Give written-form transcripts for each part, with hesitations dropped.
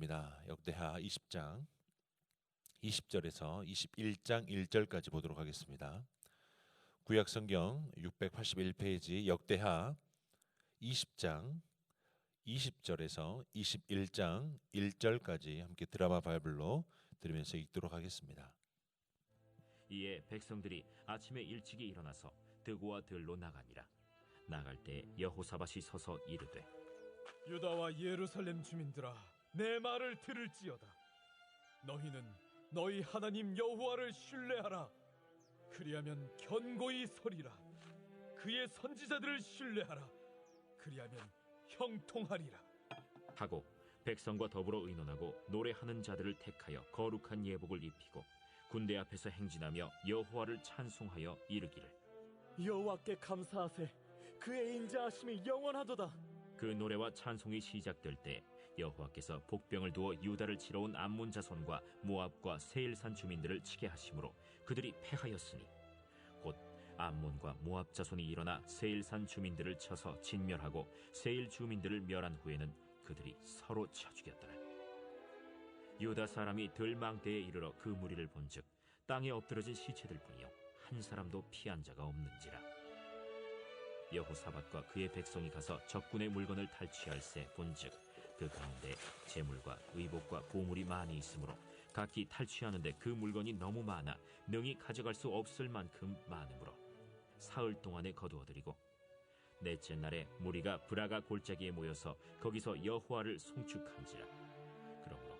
하겠습니다. 역대하 20장 20절에서 21장 1절까지 보도록 하겠습니다. 구약성경 681페이지 역대하 20장 20절에서 21장 1절까지 함께 드라마 바이블로 들으면서 읽도록 하겠습니다. 이에 백성들이 아침에 일찍이 일어나서 드고와 들로 나가니라. 나갈 때 여호사밧이 서서 이르되, 유다와 예루살렘 주민들아, 내 말을 들을지어다. 너희는 너희 하나님 여호와를 신뢰하라. 그리하면 견고히 서리라. 그의 선지자들을 신뢰하라. 그리하면 형통하리라. 하고 백성과 더불어 의논하고 노래하는 자들을 택하여 거룩한 예복을 입히고 군대 앞에서 행진하며 여호와를 찬송하여 이르기를, 여호와께 감사하세. 그의 인자하심이 영원하도다. 그 노래와 찬송이 시작될 때 여호와께서 복병을 두어 유다를 치러 온 암몬 자손과 모압과 세일산 주민들을 치게 하심으로 그들이 패하였으니 곧 암몬과 모압 자손이 일어나 세일산 주민들을 쳐서 진멸하고 세일 주민들을 멸한 후에는 그들이 서로 쳐 죽였더라. 유다 사람이 들망대에 이르러 그 무리를 본즉 땅에 엎드러진 시체들 뿐이요 한 사람도 피한 자가 없는지라. 여호사밧과 그의 백성이 가서 적군의 물건을 탈취할세 본즉 그 가운데 재물과 의복과 보물이 많이 있으므로 각기 탈취하는데 그 물건이 너무 많아 능히 가져갈 수 없을 만큼 많으므로 사흘 동안에 거두어들이고 넷째 날에 무리가 브라가 골짜기에 모여서 거기서 여호와를 송축한지라. 그러므로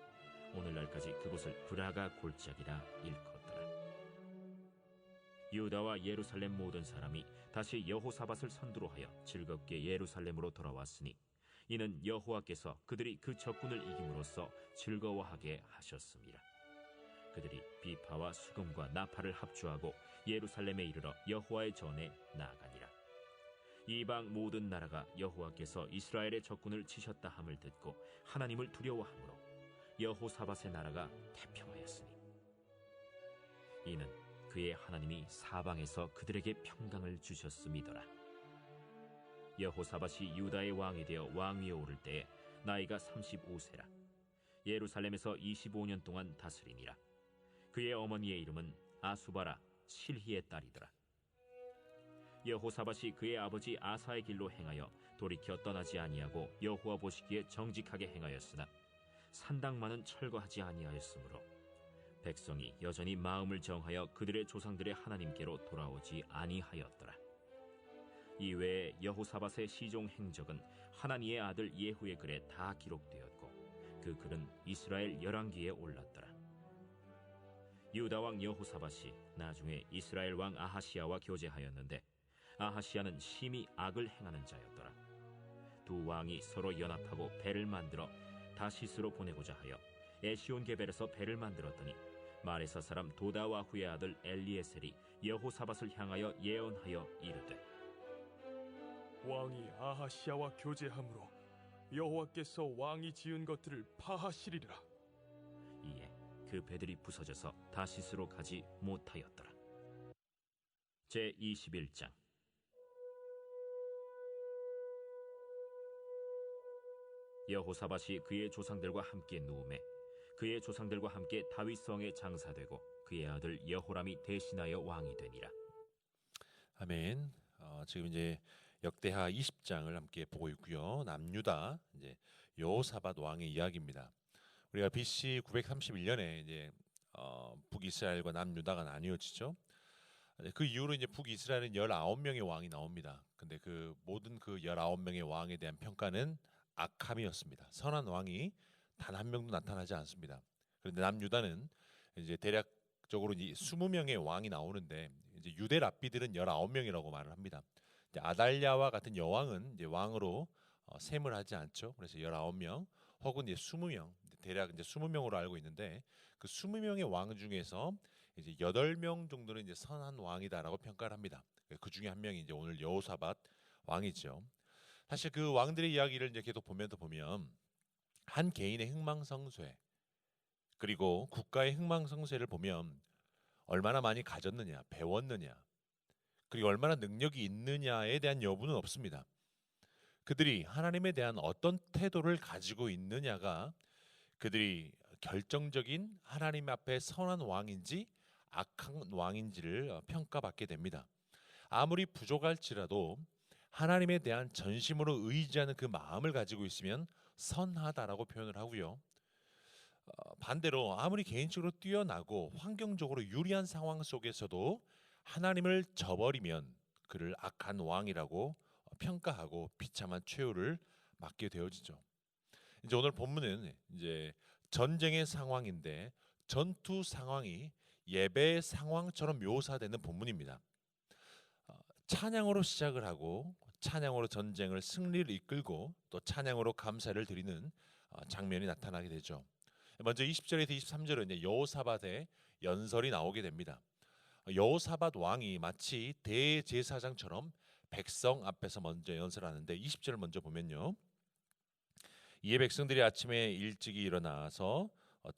오늘날까지 그곳을 브라가 골짜기라 일컫더라. 유다와 예루살렘 모든 사람이 다시 여호사밧을 선두로 하여 즐겁게 예루살렘으로 돌아왔으니 이는 여호와께서 그들이 그 적군을 이김으로써 즐거워하게 하셨습니다. 그들이 비파와 수금과 나팔을 합주하고 예루살렘에 이르러 여호와의 전에 나아가니라. 이방 모든 나라가 여호와께서 이스라엘의 적군을 치셨다 함을 듣고 하나님을 두려워하므로 여호사밧의 나라가 태평하였으니 이는 그의 하나님이 사방에서 그들에게 평강을 주셨음이더라. 여호사밧이 유다의 왕이 되어 왕위에 오를 때에 나이가 35세라. 예루살렘에서 25년 동안 다스리니라. 그의 어머니의 이름은 아수바라 실히의 딸이더라. 여호사밧이 그의 아버지 아사의 길로 행하여 돌이켜 떠나지 아니하고 여호와 보시기에 정직하게 행하였으나 산당만은 철거하지 아니하였으므로 백성이 여전히 마음을 정하여 그들의 조상들의 하나님께로 돌아오지 아니하였더라. 이외에 여호사밧의 시종 행적은 하나니의 아들 예후의 글에 다 기록되었고 그 글은 이스라엘 열왕기에 올랐더라. 유다 왕 여호사밧이 나중에 이스라엘 왕 아하시야와 교제하였는데 아하시야는 심히 악을 행하는 자였더라. 두 왕이 서로 연합하고 배를 만들어 다시스로 보내고자 하여 에시온 게벨에서 배를 만들었더니 마레사 사람 도다와후의 아들 엘리에셀이 여호사밧을 향하여 예언하여 이르되, 왕이 아하시야와 교제함으로 여호와께서 왕이 지은 것들을 파하시리라. 이에 그 배들이 부서져서 다시스로 가지 못하였더라. 제21장. 여호사밧이 그의 조상들과 함께 누우매 그의 조상들과 함께 다윗성에 장사되고 그의 아들 여호람이 대신하여 왕이 되니라. 아멘. 지금 이제 역대하 20장을 함께 보고 있고요. 남유다 이제 여호사밧 왕의 이야기입니다. 우리가 BC 931년에 이제 북이스라엘과 남유다가 나뉘어지죠. 그 이후로 이제 북이스라엘은 19명의 왕이 나옵니다. 근데 그 모든 그 19명의 왕에 대한 평가는 악함이었습니다. 선한 왕이 단 한 명도 나타나지 않습니다. 그런데 남유다는 이제 대략적으로 이제 20명의 왕이 나오는데 이제 유대 랍비들은 19명이라고 말을 합니다. 이제 아달랴와 같은 여왕은 이제 왕으로 셈을 하지 않죠. 그래서 19명 혹은 이제 20명, 대략 이제 20명으로 알고 있는데 그 20명의 왕 중에서 이제 8명 정도는 이제 선한 왕이다라고 평가를 합니다. 그 중에 한 명이 이제 오늘 여호사밧 왕이죠. 사실 그 왕들의 이야기를 이제 계속 보면 한 개인의 흥망성쇠 그리고 국가의 흥망성쇠를 보면 얼마나 많이 가졌느냐, 배웠느냐, 그리고 얼마나 능력이 있느냐에 대한 여부는 없습니다. 그들이 하나님에 대한 어떤 태도를 가지고 있느냐가 그들이 결정적인 하나님 앞에 선한 왕인지 악한 왕인지를 평가받게 됩니다. 아무리 부족할지라도 하나님에 대한 전심으로 의지하는 그 마음을 가지고 있으면 선하다라고 표현을 하고요. 반대로 아무리 개인적으로 뛰어나고 환경적으로 유리한 상황 속에서도 하나님을 저버리면 그를 악한 왕이라고 평가하고 비참한 최후를 맞게 되어지죠. 이제 오늘 본문은 이제 전쟁의 상황인데 전투 상황이 예배 상황처럼 묘사되는 본문입니다. 찬양으로 시작을 하고 찬양으로 전쟁을 승리를 이끌고 또 찬양으로 감사를 드리는 장면이 나타나게 되죠. 먼저 20절에서 23절은 이제 여호사밧의 연설이 나오게 됩니다. 여호사밧 왕이 마치 대제사장처럼 백성 앞에서 먼저 연설하는데 20절을 먼저 보면요. 이에 백성들이 아침에 일찍이 일어나서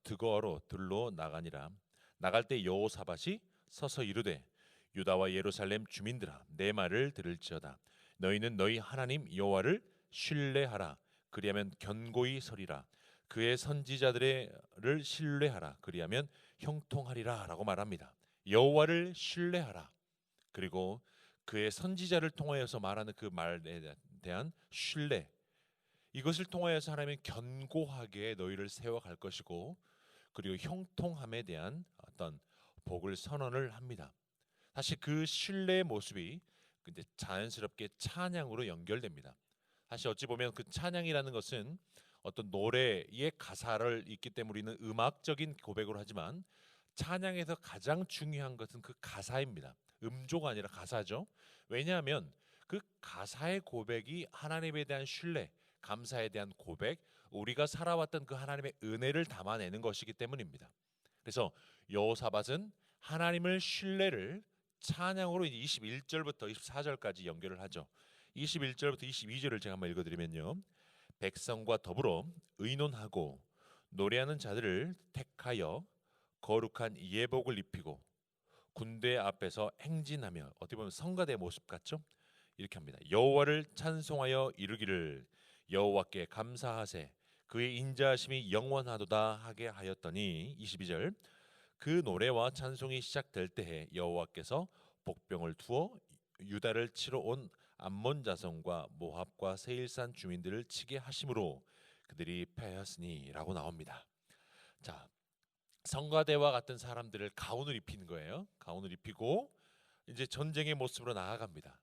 드거로 들로 나가니라. 나갈 때 여호사밧이 서서 이르되 유다와 예루살렘 주민들아 내 말을 들을지어다. 너희는 너희 하나님 여호와를 신뢰하라. 그리하면 견고히 서리라. 그의 선지자들을 신뢰하라. 그리하면 형통하리라라고 말합니다. 여호와를 신뢰하라. 그리고 그의 선지자를 통하여서 말하는 그 말에 대한 신뢰, 이것을 통하여서 하나님은 견고하게 너희를 세워갈 것이고 그리고 형통함에 대한 어떤 복을 선언을 합니다. 사실 그 신뢰의 모습이 근데 자연스럽게 찬양으로 연결됩니다. 사실 어찌 보면 그 찬양이라는 것은 어떤 노래의 가사를 읽기 때문에 우리는 음악적인 고백으로 하지만 찬양에서 가장 중요한 것은 그 가사입니다. 음조가 아니라 가사죠. 왜냐하면 그 가사의 고백이 하나님에 대한 신뢰, 감사에 대한 고백, 우리가 살아왔던 그 하나님의 은혜를 담아내는 것이기 때문입니다. 그래서 여호사밧은 하나님을 신뢰를 찬양으로 21절부터 24절까지 연결을 하죠. 21절부터 22절을 제가 한번 읽어드리면요. 백성과 더불어 의논하고 노래하는 자들을 택하여 거룩한 예복을 입히고 군대 앞에서 행진하며 어떻게 보면 성가대 모습 같죠? 이렇게 합니다. 여호와를 찬송하여 이르기를 여호와께 감사하세 그의 인자하심이 영원하도다 하게 하였더니 22절 그 노래와 찬송이 시작될 때에 여호와께서 복병을 두어 유다를 치러 온 암몬 자손과 모압과 세일산 주민들을 치게 하심으로 그들이 패하였으니라고 나옵니다. 자, 성가대와 같은 사람들을 가운을 입히는 거예요. 가운을 입히고 이제 전쟁의 모습으로 나아갑니다.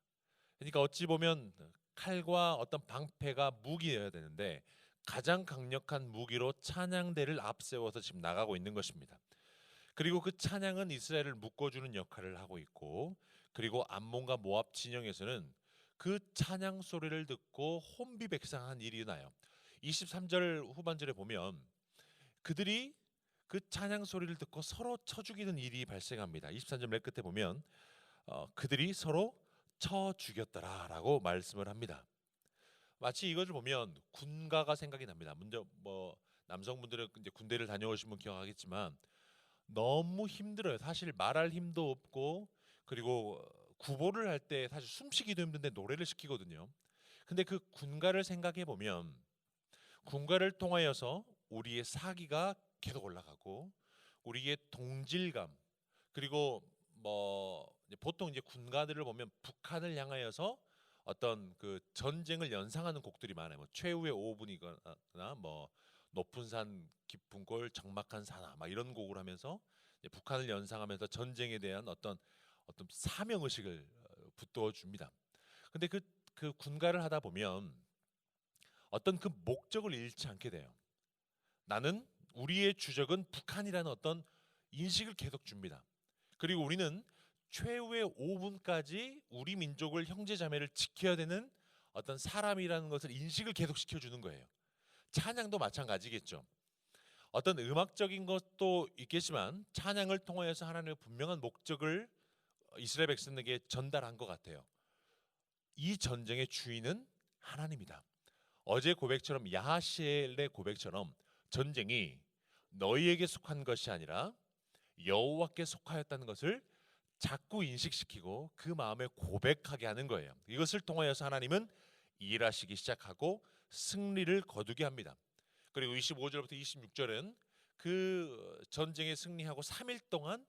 그러니까 어찌 보면 칼과 어떤 방패가 무기여야 되는데 가장 강력한 무기로 찬양대를 앞세워서 지금 나가고 있는 것입니다. 그리고 그 찬양은 이스라엘을 묶어주는 역할을 하고 있고 그리고 암몬과 모압 진영에서는 그 찬양 소리를 듣고 혼비백산한 일이 나요. 23절 후반절에 보면 그들이 그 찬양 소리를 듣고 서로 쳐 죽이는 일이 발생합니다. 23절 맨 끝에 보면 그들이 서로 쳐 죽였더라라고 말씀을 합니다. 마치 이것을 보면 군가가 생각이 납니다. 먼저 뭐 남성분들은 이제 군대를 다녀오신 분 기억하겠지만 너무 힘들어요. 사실 말할 힘도 없고 그리고 구보를 할 때 사실 숨쉬기도 힘든데 노래를 시키거든요. 근데 그 군가를 생각해 보면 군가를 통하여서 우리의 사기가 계속 올라가고 우리의 동질감 그리고 뭐 보통 이제 군가들을 보면 북한을 향하여서 어떤 그 전쟁을 연상하는 곡들이 많아요. 뭐 최후의 5분이거나 뭐 높은 산 깊은 골 적막한 산하 막 이런 곡을 하면서 북한을 연상하면서 전쟁에 대한 어떤 사명 의식을 북돋워 줍니다. 근데 그 군가를 하다 보면 어떤 그 목적을 잃지 않게 돼요. 나는 우리의 주적은 북한이라는 어떤 인식을 계속 줍니다. 그리고 우리는 최후의 5분까지 우리 민족을 형제자매를 지켜야 되는 어떤 사람이라는 것을 인식을 계속 시켜주는 거예요. 찬양도 마찬가지겠죠. 어떤 음악적인 것도 있겠지만 찬양을 통하여서 하나님의 분명한 목적을 이스라엘 백성에게 전달한 것 같아요. 이 전쟁의 주인은 하나님이다. 어제 고백처럼 야하시엘의 고백처럼 전쟁이 너희에게 속한 것이 아니라 여호와께 속하였다는 것을 자꾸 인식시키고 그 마음에 고백하게 하는 거예요. 이것을 통하여서 하나님은 일하시기 시작하고 승리를 거두게 합니다. 그리고 25절부터 26절은 그 전쟁에 승리하고 3일 동안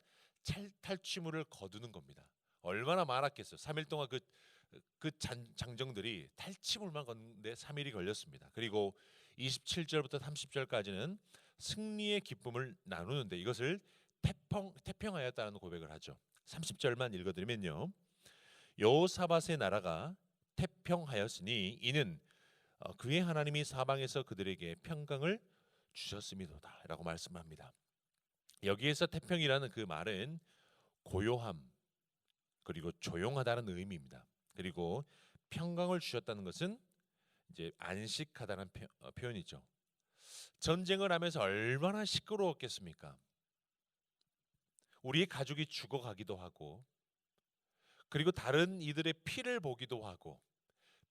탈취물을 거두는 겁니다. 얼마나 많았겠어요. 3일 동안 장정들이 탈취물만 걷는데 3일이 걸렸습니다. 그리고 27절부터 30절까지는 승리의 기쁨을 나누는데 이것을 태평하였다는 고백을 하죠. 30절만 읽어드리면요. 여호사밧의 나라가 태평하였으니 이는 그의 하나님이 사방에서 그들에게 평강을 주셨음이도다 라고 말씀합니다. 여기에서 태평이라는 그 말은 고요함 그리고 조용하다는 의미입니다. 그리고 평강을 주셨다는 것은 이제 안식하다는 표현이죠. 전쟁을 하면서 얼마나 시끄러웠겠습니까? 우리의 가족이 죽어가기도 하고 그리고 다른 이들의 피를 보기도 하고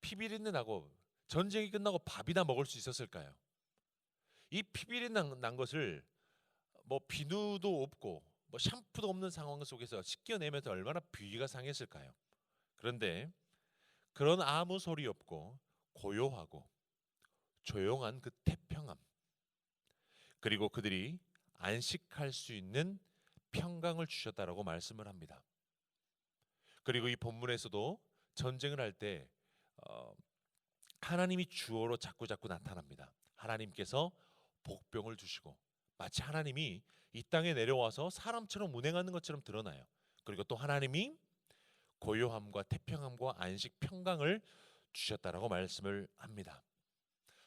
피비린내 나고 전쟁이 끝나고 밥이나 먹을 수 있었을까요? 이 피비린내 난 것을 뭐 비누도 없고 뭐 샴푸도 없는 상황 속에서 씻겨내면서 얼마나 비위가 상했을까요? 그런데 그런 아무 소리 없고 고요하고 조용한 그 태평함 그리고 그들이 안식할 수 있는 평강을 주셨다라고 말씀을 합니다. 그리고 이 본문에서도 전쟁을 할 때 하나님이 주어로 자꾸 나타납니다. 하나님께서 복병을 주시고 마치 하나님이 이 땅에 내려와서 사람처럼 운행하는 것처럼 드러나요. 그리고 또 하나님이 고요함과 태평함과 안식 평강을 주셨다라고 말씀을 합니다.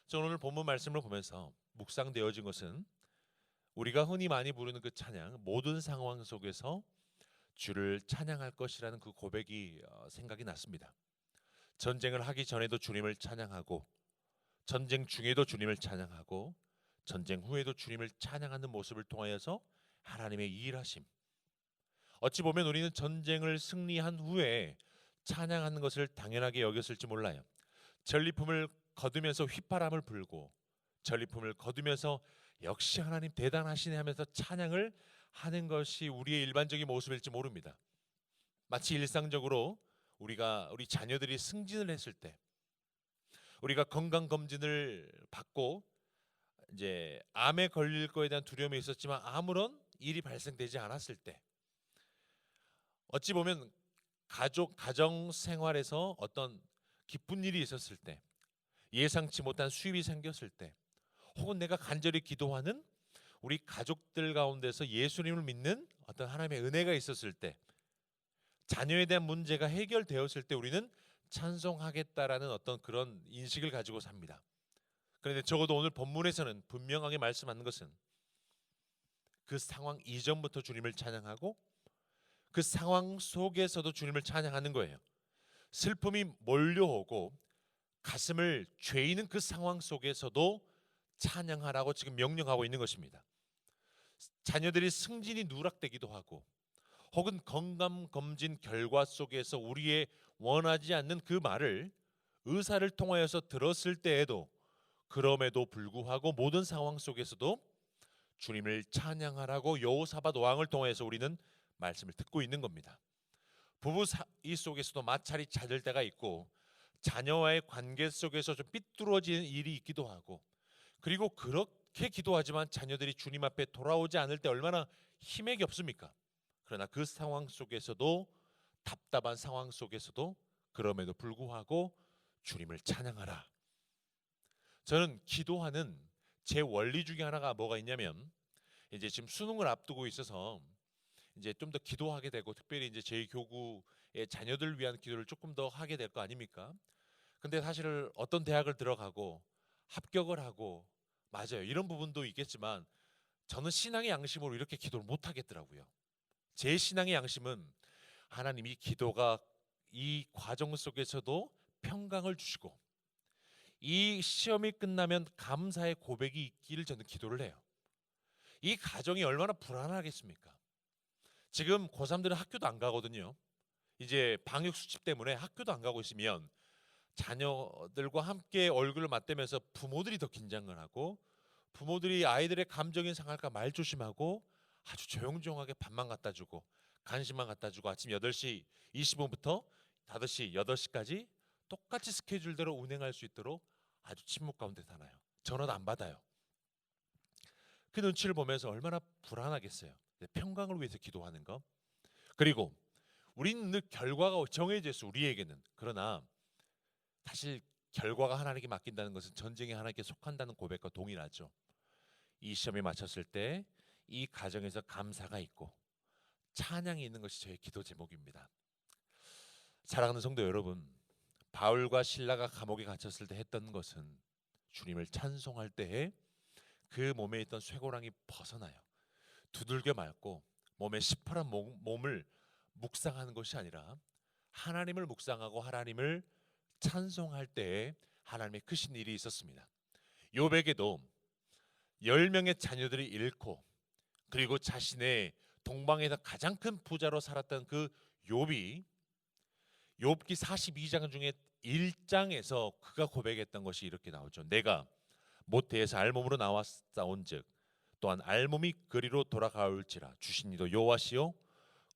저는 오늘 본문 말씀을 보면서 묵상되어진 것은 우리가 흔히 많이 부르는 그 찬양, 모든 상황 속에서 주를 찬양할 것이라는 그 고백이 생각이 났습니다. 전쟁을 하기 전에도 주님을 찬양하고 전쟁 중에도 주님을 찬양하고 전쟁 후에도 주님을 찬양하는 모습을 통하여서 하나님의 일하심. 어찌 보면 우리는 전쟁을 승리한 후에 찬양하는 것을 당연하게 여겼을지 몰라요. 전리품을 거두면서 휘파람을 불고 전리품을 거두면서 역시 하나님 대단하시네 하면서 찬양을 하는 것이 우리의 일반적인 모습일지 모릅니다. 마치 일상적으로 우리 자녀들이 승진을 했을 때 우리가 건강 검진을 받고 이제 암에 걸릴 거에 대한 두려움이 있었지만 아무런 일이 발생되지 않았을 때 어찌 보면 가정 생활에서 어떤 기쁜 일이 있었을 때 예상치 못한 수입이 생겼을 때 혹은 내가 간절히 기도하는 우리 가족들 가운데서 예수님을 믿는 어떤 하나님의 은혜가 있었을 때 자녀에 대한 문제가 해결되었을 때 우리는 찬송하겠다라는 어떤 그런 인식을 가지고 삽니다. 그런데 적어도 오늘 본문에서는 분명하게 말씀하는 것은 그 상황 이전부터 주님을 찬양하고 그 상황 속에서도 주님을 찬양하는 거예요. 슬픔이 몰려오고 가슴을 죄이는 그 상황 속에서도 찬양하라고 지금 명령하고 있는 것입니다. 자녀들이 승진이 누락되기도 하고 혹은 건강검진 결과 속에서 우리의 원하지 않는 그 말을 의사를 통하여서 들었을 때에도 그럼에도 불구하고 모든 상황 속에서도 주님을 찬양하라고 여호사밧 왕을 통해서 우리는 말씀을 듣고 있는 겁니다. 부부 사이 속에서도 마찰이 잦을 때가 있고 자녀와의 관계 속에서 좀 삐뚤어지는 일이 있기도 하고 그리고 그렇게 기도하지만 자녀들이 주님 앞에 돌아오지 않을 때 얼마나 힘이 없습니까? 그러나 그 상황 속에서도 답답한 상황 속에서도 그럼에도 불구하고 주님을 찬양하라. 저는 기도하는 제 원리 중에 하나가 뭐가 있냐면 이제 지금 수능을 앞두고 있어서 이제 좀 더 기도하게 되고 특별히 이제 저희 교구의 자녀들 위한 기도를 조금 더 하게 될 거 아닙니까? 근데 사실 어떤 대학을 들어가고 합격을 하고 맞아요. 이런 부분도 있겠지만 저는 신앙의 양심으로 이렇게 기도를 못 하겠더라고요. 제 신앙의 양심은 하나님이 기도가 이 과정 속에서도 평강을 주시고 이 시험이 끝나면 감사의 고백이 있기를 저는 기도를 해요. 이 가정이 얼마나 불안하겠습니까? 지금 고3들은 학교도 안 가거든요. 이제 방역 수칙 때문에 학교도 안 가고 있으면 자녀들과 함께 얼굴을 맞대면서 부모들이 더 긴장을 하고 부모들이 아이들의 감정이 상할까 말 조심하고 아주 조용조용하게 밥만 갖다 주고 간식만 갖다 주고 아침 8시 20분부터 5시, 8시까지 똑같이 스케줄대로 운행할 수 있도록 아주 침묵 가운데 사나요. 전화도 안 받아요. 그 눈치를 보면서 얼마나 불안하겠어요. 평강을 위해서 기도하는 것. 그리고 우리는 늘 결과가 정해져 있어 우리에게는. 그러나 사실 결과가 하나님께 맡긴다는 것은 전쟁이 하나님께 속한다는 고백과 동일하죠. 이 시험에 맞췄을 때 이 가정에서 감사가 있고 찬양이 있는 것이 저의 기도 제목입니다. 사랑하는 성도 여러분, 바울과 실라가 감옥에 갇혔을 때 했던 것은 주님을 찬송할 때에 그 몸에 있던 쇠고랑이 벗어나요. 두들겨 맞고 몸에 시퍼런 몸을 묵상하는 것이 아니라 하나님을 묵상하고 하나님을 찬송할 때에 하나님의 크신 일이 있었습니다. 욥에게도 10명의 자녀들이 잃고 그리고 자신의 동방에서 가장 큰 부자로 살았던 그 욥이 욥기 42장 중에 1장에서 그가 고백했던 것이 이렇게 나오죠. 내가 모태에서 알몸으로 나왔사온즉 또한 알몸이 그리로 돌아가올지라 주신 이도 여호와시요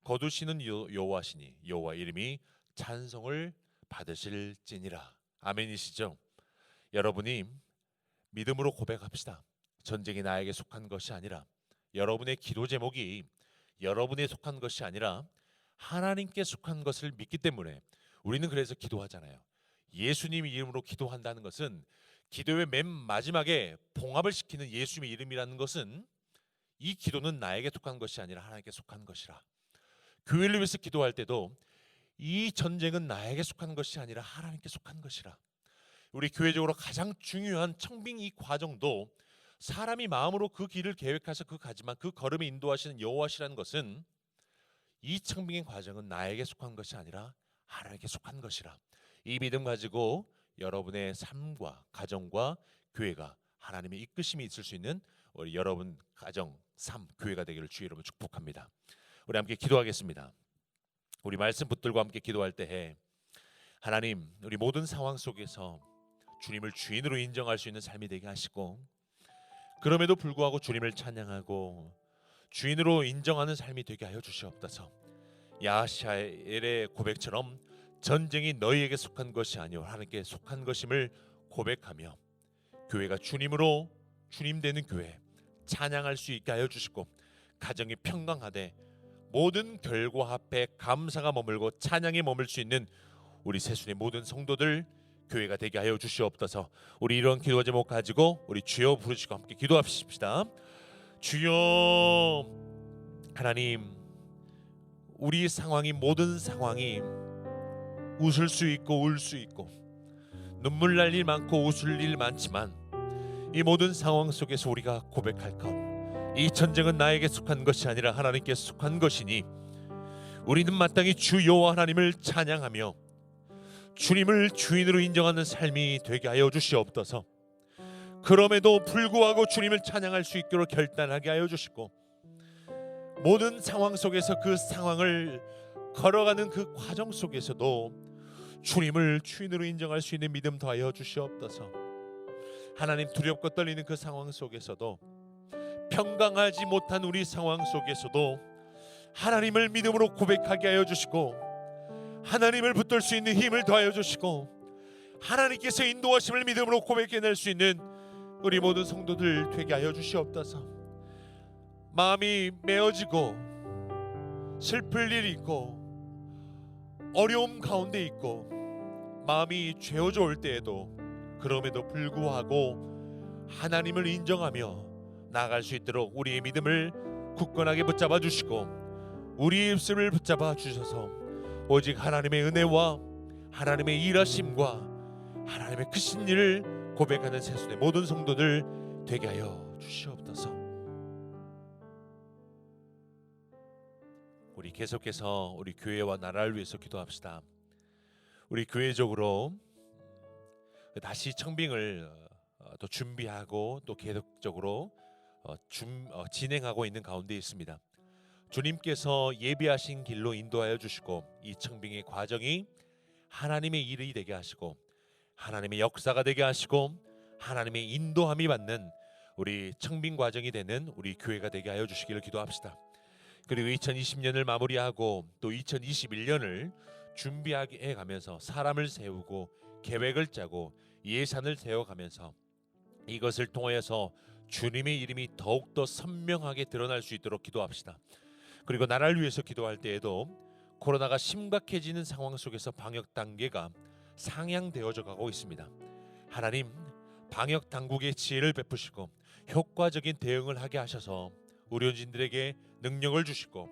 거두시는 여호와시니 여호와 이름이 찬송을 받으실지니라. 아멘이시죠? 여러분이 믿음으로 고백합시다. 전쟁이 나에게 속한 것이 아니라, 여러분의 기도 제목이 여러분에 속한 것이 아니라 하나님께 속한 것을 믿기 때문에 우리는 그래서 기도하잖아요. 예수님 이름으로 기도한다는 것은, 기도의 맨 마지막에 봉합을 시키는 예수님의 이름이라는 것은 이 기도는 나에게 속한 것이 아니라 하나님께 속한 것이라. 교회를 위해서 기도할 때도 이 전쟁은 나에게 속한 것이 아니라 하나님께 속한 것이라. 우리 교회적으로 가장 중요한 청빙 이 과정도 사람이 마음으로 그 길을 계획해서 그 가지만 그 걸음에 인도하시는 여호와시라는 것은, 이 청빙의 과정은 나에게 속한 것이 아니라 하나님께 속한 것이라. 이 믿음 가지고 여러분의 삶과 가정과 교회가 하나님의 이끄심이 있을 수 있는 우리 여러분 가정, 삶, 교회가 되기를 주의 이름으로 축복합니다. 우리 함께 기도하겠습니다. 우리 말씀 붙들고 함께 기도할 때에 하나님, 우리 모든 상황 속에서 주님을 주인으로 인정할 수 있는 삶이 되게 하시고, 그럼에도 불구하고 주님을 찬양하고 주인으로 인정하는 삶이 되게 하여 주시옵소서. 야하시엘의 고백처럼 전쟁이 너희에게 속한 것이 아니오 하나님께 속한 것임을 고백하며 교회가 주님으로 주님 되는 교회 찬양할 수 있게 하여 주시고, 가정이 평강하되 모든 결과 앞에 감사가 머물고 찬양이 머물 수 있는 우리 세순의 모든 성도들 교회가 되게 하여 주시옵소서. 우리 이런 기도 제목 가지고 우리 주여 부르시고 함께 기도합시다. 주여, 하나님, 우리 상황이, 모든 상황이 웃을 수 있고 울 수 있고 눈물 날 일 많고 웃을 일 많지만 이 모든 상황 속에서 우리가 고백할 것, 이 전쟁은 나에게 속한 것이 아니라 하나님께 속한 것이니 우리는 마땅히 주 여호와 하나님을 찬양하며 주님을 주인으로 인정하는 삶이 되게 하여 주시옵소서. 그럼에도 불구하고 주님을 찬양할 수 있도록 결단하게 하여 주시고, 모든 상황 속에서 그 상황을 걸어가는 그 과정 속에서도 주님을 주인으로 인정할 수 있는 믿음 더하여 주시옵소서. 하나님, 두렵고 떨리는 그 상황 속에서도, 평강하지 못한 우리 상황 속에서도 하나님을 믿음으로 고백하게 하여 주시고, 하나님을 붙들 수 있는 힘을 더하여 주시고, 하나님께서 인도하심을 믿음으로 고백해낼 수 있는 우리 모든 성도들 되게 하여 주시옵소서. 마음이 메어지고 슬플 일이 있고 어려움 가운데 있고 마음이 죄어져 올 때에도 그럼에도 불구하고 하나님을 인정하며 나아갈 수 있도록 우리의 믿음을 굳건하게 붙잡아 주시고, 우리의 입술을 붙잡아 주셔서 오직 하나님의 은혜와 하나님의 일하심과 하나님의 크신 일을 고백하는 세순의 모든 성도들 되게 하여 주시옵소서. 우리 계속해서 우리 교회와 나라를 위해서 기도합시다. 우리 교회적으로 다시 청빙을 또 준비하고 또 계속적으로 진행하고 있는 가운데 있습니다. 주님께서 예비하신 길로 인도하여 주시고, 이 청빙의 과정이 하나님의 일이 되게 하시고 하나님의 역사가 되게 하시고 하나님의 인도함이 받는 우리 청빙 과정이 되는 우리 교회가 되게 하여 주시기를 기도합시다. 그리고 2020년을 마무리하고 또 2021년을 준비해 가면서 사람을 세우고 계획을 짜고 예산을 세워가면서 이것을 통하여서 주님의 이름이 더욱더 선명하게 드러날 수 있도록 기도합시다. 그리고 나라를 위해서 기도할 때에도 코로나가 심각해지는 상황 속에서 방역 단계가 상향되어져 가고 있습니다. 하나님, 방역 당국의 지혜를 베푸시고 효과적인 대응을 하게 하셔서 의료진들에게 능력을 주시고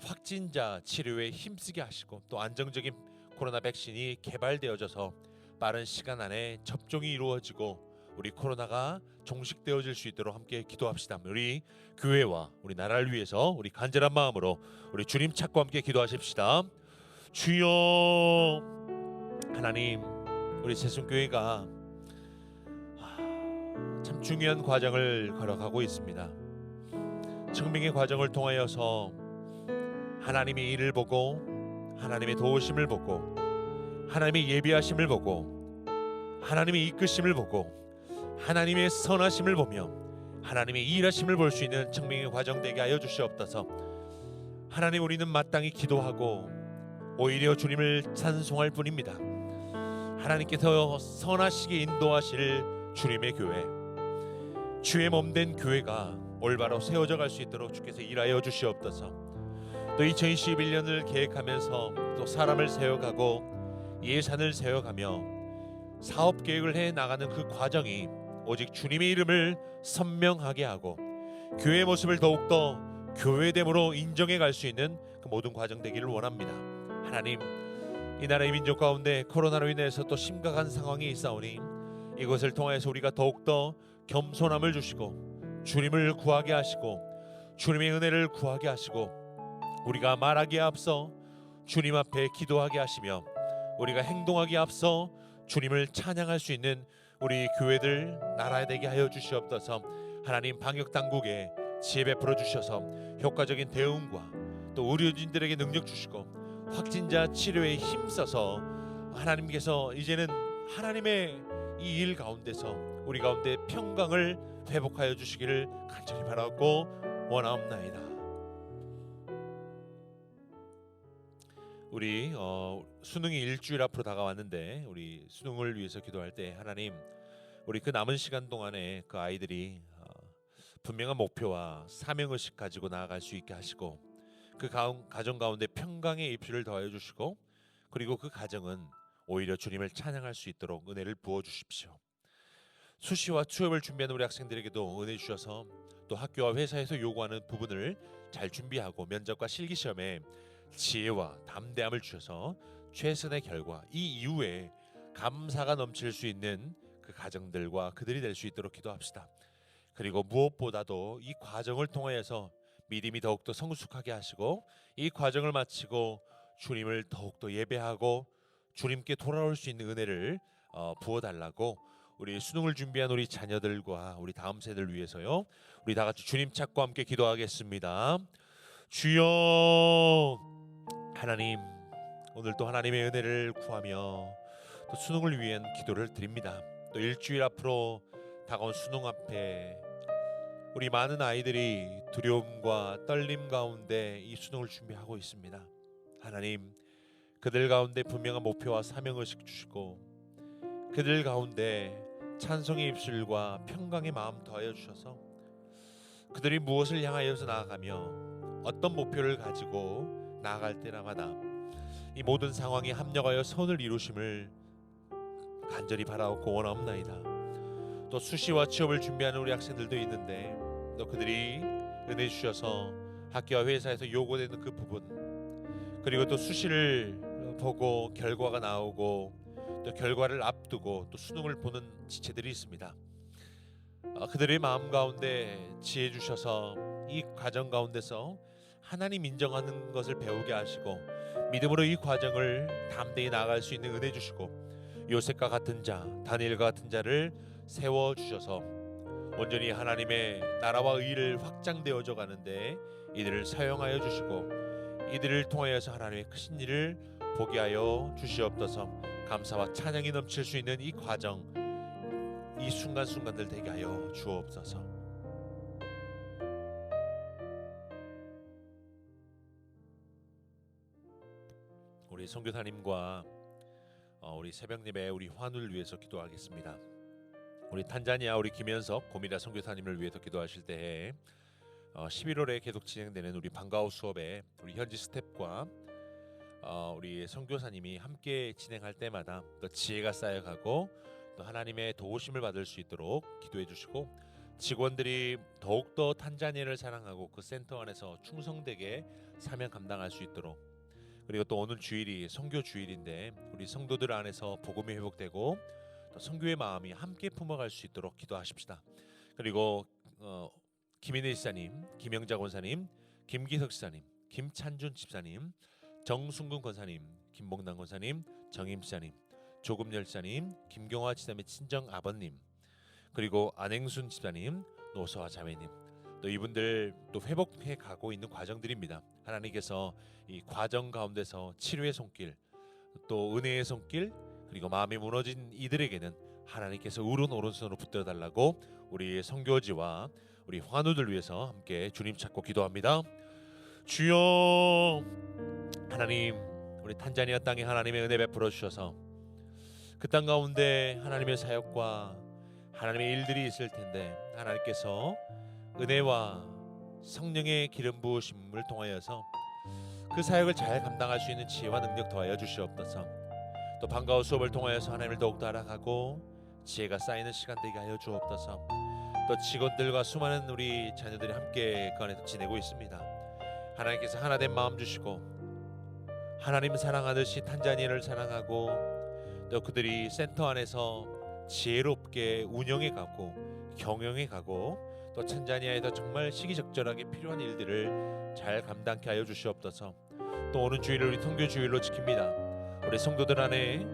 확진자 치료에 힘쓰게 하시고 또 안정적인 코로나 백신이 개발되어져서 빠른 시간 안에 접종이 이루어지고 우리 코로나가 종식되어질 수 있도록 함께 기도합시다. 우리 교회와 우리 나라를 위해서 우리 간절한 마음으로 우리 주님 찾고 함께 기도하십시다. 주여, 하나님, 우리 새순교회가 참 중요한 과정을 걸어가고 있습니다. 청명의 과정을 통하여서 하나님의 일을 보고 하나님의 도우심을 보고 하나님의 예비하심을 보고 하나님의 이끄심을 보고 하나님의 선하심을 보며 하나님의 일하심을 볼 수 있는 청명의 과정 되게 하여 주시옵소서. 하나님, 우리는 마땅히 기도하고 오히려 주님을 찬송할 뿐입니다. 하나님께서 선하시게 인도하실 주님의 교회, 주의 몸된 교회가 올바로 세워져 갈 수 있도록 주께서 일하여 주시옵소서. 또 2021년을 계획하면서 또 사람을 세워가고 예산을 세워가며 사업 계획을 해 나가는 그 과정이 오직 주님의 이름을 선명하게 하고 교회의 모습을 더욱더 교회됨으로 인정해 갈 수 있는 그 모든 과정 되기를 원합니다. 하나님, 이 나라의 민족 가운데 코로나로 인해서 또 심각한 상황이 있사오니 이것을 통해서 우리가 더욱더 겸손함을 주시고 주님을 구하게 하시고 주님의 은혜를 구하게 하시고 우리가 말하기에 앞서 주님 앞에 기도하게 하시며 우리가 행동하기에 앞서 주님을 찬양할 수 있는 우리 교회들 나라 되게 하여 주시옵소서. 하나님, 방역 당국에 지혜 베풀어 주셔서 효과적인 대응과 또 의료진들에게 능력 주시고 확진자 치료에 힘써서 하나님께서 이제는 하나님의 이 일 가운데서 우리 가운데 평강을 회복하여 주시기를 간절히 바라고 원하옵나이다. 우리 수능이 일주일 앞으로 다가왔는데 우리 수능을 위해서 기도할 때 하나님, 우리 그 남은 시간 동안에 그 아이들이 분명한 목표와 사명의식 가지고 나아갈 수 있게 하시고 그 가정 가운데 평강의 입술을 더하여 주시고 그리고 그 가정은 오히려 주님을 찬양할 수 있도록 은혜를 부어 주십시오. 수시와 취업을 준비하는 우리 학생들에게도 은혜 주셔서 또 학교와 회사에서 요구하는 부분을 잘 준비하고 면접과 실기시험에 지혜와 담대함을 주셔서 최선의 결과 이 이후에 감사가 넘칠 수 있는 그 가정들과 그들이 될 수 있도록 기도합시다. 그리고 무엇보다도 이 과정을 통하여서 믿음이 더욱더 성숙하게 하시고 이 과정을 마치고 주님을 더욱더 예배하고 주님께 돌아올 수 있는 은혜를 부어달라고 우리 수능을 준비한 우리 자녀들과 우리 다음 세대를 위해서요, 우리 다 같이 주님 찾고 함께 기도하겠습니다. 주여, 하나님, 오늘 또 하나님의 은혜를 구하며 또 수능을 위한 기도를 드립니다. 또 일주일 앞으로 다가온 수능 앞에 우리 많은 아이들이 두려움과 떨림 가운데 이 수능을 준비하고 있습니다. 하나님, 그들 가운데 분명한 목표와 사명의식 주시고 그들 가운데 찬송의 입술과 평강의 마음 더하여 주셔서 그들이 무엇을 향하여서 나아가며 어떤 목표를 가지고 나아갈 때마다 이 모든 상황에 합력하여 선을 이루심을 간절히 바라옵고 원하옵나이다. 또 수시와 취업을 준비하는 우리 학생들도 있는데 또 그들이 은혜 주셔서 학교와 회사에서 요구되는 그 부분, 그리고 또 수시를 보고 결과가 나오고 또 결과를 앞두고 또 수능을 보는 지체들이 있습니다. 그들의 마음 가운데 지혜 주셔서 이 과정 가운데서 하나님 인정하는 것을 배우게 하시고 믿음으로 이 과정을 담대히 나아갈 수 있는 은혜 주시고 요셉과 같은 자, 다니엘과 같은 자를 세워 주셔서 온전히 하나님의 나라와 의를 확장되어져 가는데 이들을 사용하여 주시고 이들을 통하여서 하나님의 크신 일을 보게 하여 주시옵소서. 감사와 찬양이 넘칠 수 있는 이 과정, 이 순간순간들 되게 하여 주옵소서. 우리 선교사님과 우리 새벽 예배 우리 환우를 위해서 기도하겠습니다. 우리 탄자니아 우리 김현석 고미라 선교사님을 위해서 기도하실 때에 11월에 계속 진행되는 우리 방과후 수업에 우리 현지 스텝과 우리 선교사님이 함께 진행할 때마다 또 지혜가 쌓여가고 또 하나님의 도우심을 받을 수 있도록 기도해 주시고, 직원들이 더욱더 탄자니아를 사랑하고 그 센터 안에서 충성되게 사명 감당할 수 있도록, 그리고 또 오늘 주일이 선교 주일인데 우리 성도들 안에서 복음이 회복되고 또 선교의 마음이 함께 품어갈 수 있도록 기도하십시다. 그리고 김인혜 집사님, 김영자 권사님, 김기석 집사님, 김찬준 집사님, 정순근 권사님, 김봉남 권사님, 정임 집사님, 조금열 집사님, 김경화 집사님의 친정 아버님, 그리고 안행순 집사님, 노서와 자매님, 또 이분들 또 회복해 가고 있는 과정들입니다. 하나님께서 이 과정 가운데서 치료의 손길, 또 은혜의 손길, 그리고 마음이 무너진 이들에게는 하나님께서 오른손으로 붙들어 달라고 우리 선교지와 우리 환우들 위해서 함께 주님 찾고 기도합니다. 주여, 하나님, 우리 탄자니아 땅에 하나님의 은혜 베풀어 주셔서 그 땅 가운데 하나님의 사역과 하나님의 일들이 있을 텐데 하나님께서 은혜와 성령의 기름 부으심을 통하여서 그 사역을 잘 감당할 수 있는 지혜와 능력 더하여 주시옵소서. 또 방과후 수업을 통하여서 하나님을 더욱더 알아가고 지혜가 쌓이는 시간 되게 하여 주옵소서. 또 직원들과 수많은 우리 자녀들이 함께 그 안에서 지내고 있습니다. 하나님께서 하나된 마음 주시고 하나님 사랑하듯이 탄자니아를 사랑하고 또 그들이 센터 안에서 지혜롭게 운영해 가고 경영해 가고 또 탄자니아에서 정말 시기적절하게 필요한 일들을 잘 감당케 하여 주시옵소서. 또 오는 주일을 우리 선교 주일로 지킵니다. 우리 성도들 안에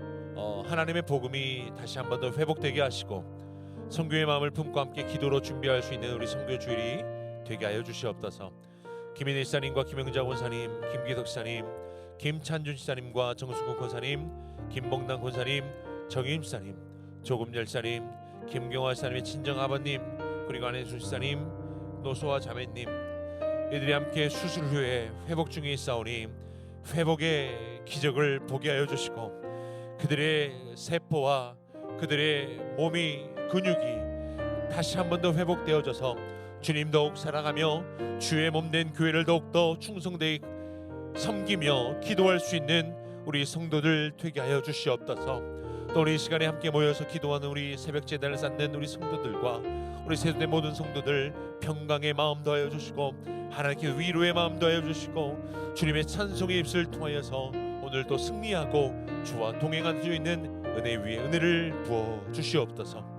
하나님의 복음이 다시 한 번 더 회복되게 하시고 선교의 마음을 품고 함께 기도로 준비할 수 있는 우리 선교 주일이 되게 하여 주시옵소서. 김인혜 지사님과 김영자 권사님, 김기석 지사님, 김찬준 지사님과 정수근 권사님, 김봉남 권사님, 정임 지사님, 조금열 지사님, 김경화 지사님의 친정 아버님, 그리고 안혜순 지사님, 노소와 자매님, 이들이 함께 수술 후에 회복 중에 있사오니 회복의 기적을 보게 하여 주시고 그들의 세포와 그들의 몸이 근육이 다시 한 번 더 회복되어져서 주님 더욱 사랑하며 주의 몸된 교회를 더욱더 충성되게 섬기며 기도할 수 있는 우리 성도들 되게 하여 주시옵소서. 또 우리 이 시간에 함께 모여서 기도하는 우리 새벽 제단을 쌓는 우리 성도들과 우리 세대 모든 성도들 평강의 마음 더하여 주시고 하나님께 위로의 마음 더하여 주시고 주님의 찬송의 입술을 통하여서 오늘도 승리하고 주와 동행할 수 있는 은혜 위에 은혜를 부어 주시옵소서.